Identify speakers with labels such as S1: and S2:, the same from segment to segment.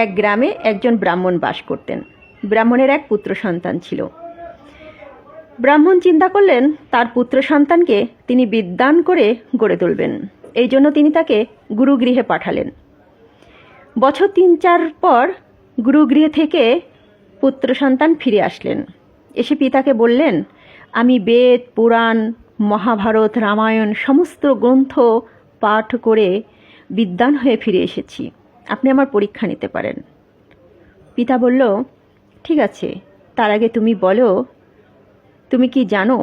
S1: এক গ্রামে একজন ব্রাহ্মণ বাস করতেন। ব্রাহ্মণের এক পুত্র সন্তান ছিল। ব্রাহ্মণ চিন্তা করলেন তার পুত্র সন্তানকে তিনি বিদ্বান করে গড়ে তুলবেন। এই জন্য তিনি তাকে গুরুগৃহে পাঠালেন। বছর ৩-৪ পর গুরুগৃহ থেকে পুত্র সন্তান ফিরে আসলেন। এসে পিতাকে বললেন, আমি বেদ, পুরাণ, মহাভারত, রামায়ণ সমস্ত গ্রন্থ পাঠ করে বিদ্বান হয়ে ফিরে এসেছি, আপনি আমার পরীক্ষা নিতে পারেন। পিতা বলল, ঠিক আছে, তার আগে তুমি বলো, তুমি কি জানো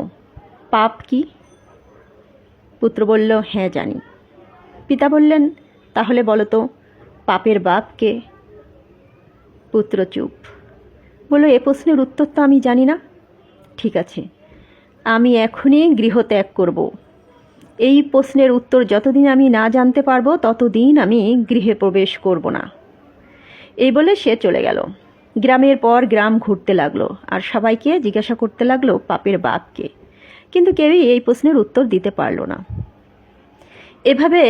S1: পাপ কি? পুত্র বলল, হ্যাঁ জানি। পিতা বললেন, তাহলে বলো তো পাপের বাপ কে? পুত্র চুপ, বলল, এ প্রশ্নের উত্তর তো আমি জানি না। ঠিক আছে, আমি এখনই গৃহত্যাগ করব। এই প্রশ্নের উত্তর যতদিন আমি না জানতে পারবো ততদিন আমি গৃহে প্রবেশ করব না। এই বলে সে চলে গেল। গ্রামের পর গ্রাম ঘুরতে লাগলো আর সবাইকে জিজ্ঞাসা করতে লাগলো পাপের বাপ কে, কিন্তু কেউই এই প্রশ্নের উত্তর দিতে পারল না। এভাবে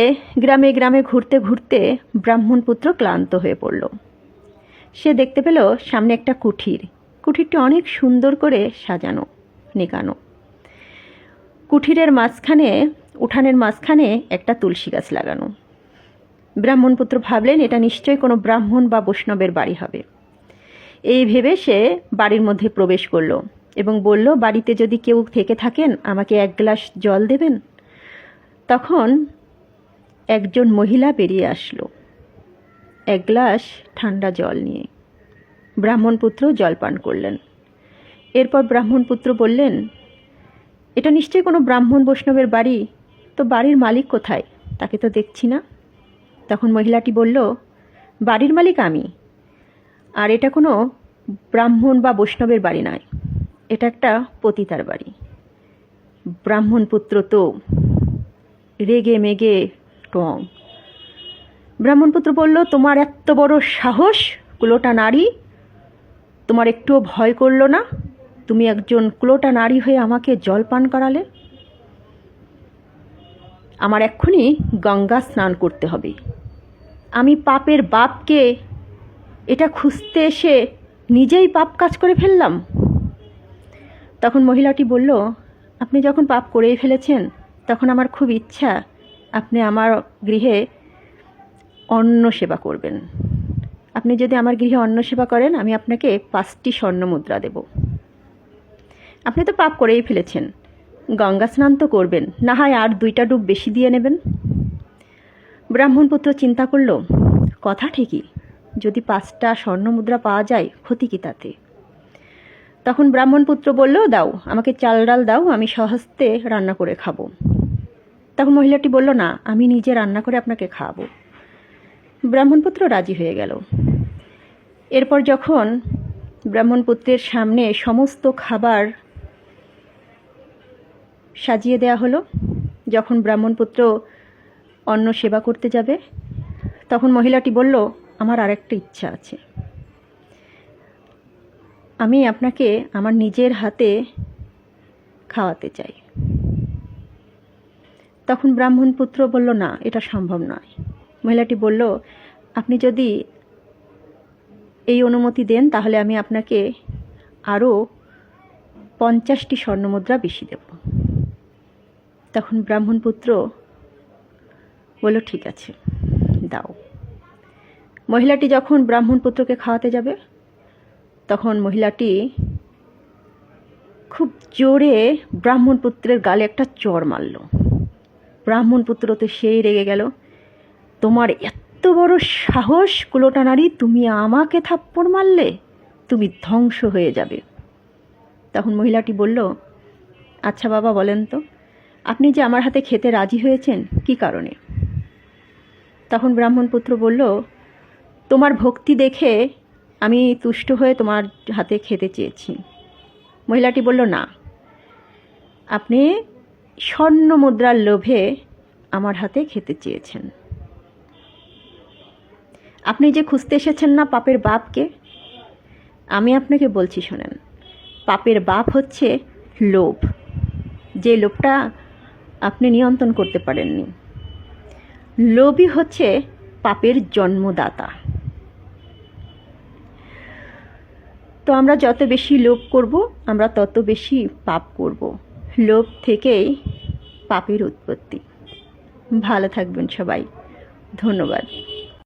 S1: গ্রামে গ্রামে ঘুরতে ঘুরতে ব্রাহ্মণ পুত্র ক্লান্ত হয়ে পড়ল। সে দেখতে পেল সামনে একটা কুঠির। কুঠিরটি অনেক সুন্দর করে সাজানো নেকানো। কুঠিরের মাঝখানে, উঠানের মাঝখানে একটা তুলসী গাছ লাগানো। ব্রাহ্মণ পুত্র ভাবলেন এটা নিশ্চয়ই কোনো ব্রাহ্মণ বা বৈষ্ণবের বাড়ি হবে। এই ভেবে সে বাড়ির মধ্যে প্রবেশ করলো এবং বলল, বাড়িতে যদি কেউ থেকে থাকেন আমাকে 1 গ্লাস জল দেবেন। তখন একজন মহিলা বেরিয়ে আসলো 1 গ্লাস ঠান্ডা জল নিয়ে। ব্রাহ্মণ পুত্র জল পান করলেন। এরপর ব্রাহ্মণ পুত্র বললেন, এটা নিশ্চয়ই কোনো ব্রাহ্মণ বৈষ্ণবের বাড়ি, তো বাড়ির মালিক কোথায়? তাকে তো দেখছি না। তখন মহিলাটি বলল, বাড়ির মালিক আমি, আর এটা কোনো ব্রাহ্মণ বা বৈষ্ণবের বাড়ি নয়, এটা একটা পতিতার বাড়ি। ব্রাহ্মণ পুত্র তো রেগে মেগে টং। ব্রাহ্মণ পুত্র বলল, তোমার এত বড় সাহস, কুলোটা নারী, তোমার একটুও ভয় করলো না? তুমি একজন কুলোটা নারী হয়ে আমাকে জল পান করালে। আমার এক্ষুনি গঙ্গা স্নান করতে হবে। আমি পাপের বাপকে এটা খুঁজতে এসে নিজেই পাপ কাজ করে ফেললাম। তখন মহিলাটি বলল, আপনি যখন পাপ করেই ফেলেছেন তখন আমার খুব ইচ্ছা আপনি আমার গৃহে অন্ন সেবা করবেন। আপনি যদি আমার গৃহে অন্ন সেবা করেন আমি আপনাকে 5টি স্বর্ণ মুদ্রা দেব। আপনি তো পাপ করেই ফেলেছেন, গঙ্গা স্নান তো করবেন, না হয় আর 2টা ডুব বেশি দিয়ে নেবেন। ব্রাহ্মণ পুত্র চিন্তা করল, কথা ঠিকই, যদি 5টা স্বর্ণ মুদ্রা পাওয়া যায় ক্ষতি কি তাতে? তখন ব্রাহ্মণ পুত্র বলল, দাও আমাকে চাল ডাল দাও, আমি স্বহস্তে রান্না করে খাবো। তখন মহিলাটি বলল, না, আমি নিজে রান্না করে আপনাকে খাওয়াবো। ব্রাহ্মণ পুত্র রাজি হয়ে গেল। এরপর যখন ব্রাহ্মণ পুত্রের সামনে সমস্ত খাবার সাজিয়ে দেয়া হলো, যখন ব্রাহ্মণ পুত্র অন্ন সেবা করতে যাবে তখন মহিলাটি বলল, আমার আরেকটা ইচ্ছা আছে, আমি আপনাকে আমার নিজের হাতে খাওয়াতে চাই। তখন ব্রাহ্মণ পুত্র বলল, না, এটা সম্ভব নয়। মহিলাটি বলল, আপনি যদি এই অনুমতি দেন তাহলে আমি আপনাকে আরও 50টি স্বর্ণমুদ্রা বেশি দেব। তখন ব্রাহ্মণ পুত্র বলল, ঠিক আছে, দাও। মহিলাটি যখন ব্রাহ্মণ পুত্রকে খাওয়াতে যাবে তখন মহিলাটি খুব জোরে ব্রাহ্মণ পুত্রের গালে একটা চড় মারল। ব্রাহ্মণ পুত্র তো সেই রেগে গেল, তোমার এত বড় সাহস কুলোটা নারী, তুমি আমাকে থাপ্পড় মারলে, তুমি ধ্বংস হয়ে যাবে। তখন মহিলাটি বলল, আচ্ছা বাবা, বলেন তো আপনি যে আমার হাতে খেতে রাজি হয়েছেন কি কারণে? তখন ব্রাহ্মণ পুত্র বলল, তোমার ভক্তি দেখে আমি তুষ্ট হয়ে তোমার হাতে খেতে চেয়েছি। মহিলাটি বলল, না, আপনি স্বর্ণ মুদ্রার লোভে আমার হাতে খেতে চেয়েছেন। আপনি যে খুঁজতে এসেছেন না পাপের বাপকে, আমি আপনাকে বলছি শোনেন, পাপের বাপ হচ্ছে লোভ, যে লোভটা আপনি নিয়ন্ত্রণ করতে পারেননি। লোভই হচ্ছে পাপের জন্মদাতা। তো আমরা যত বেশি লোভ করব, আমরা তত বেশি পাপ করব। লোভ থেকেই পাপের উৎপত্তি। ভালো থাকবেন সবাই। ধন্যবাদ।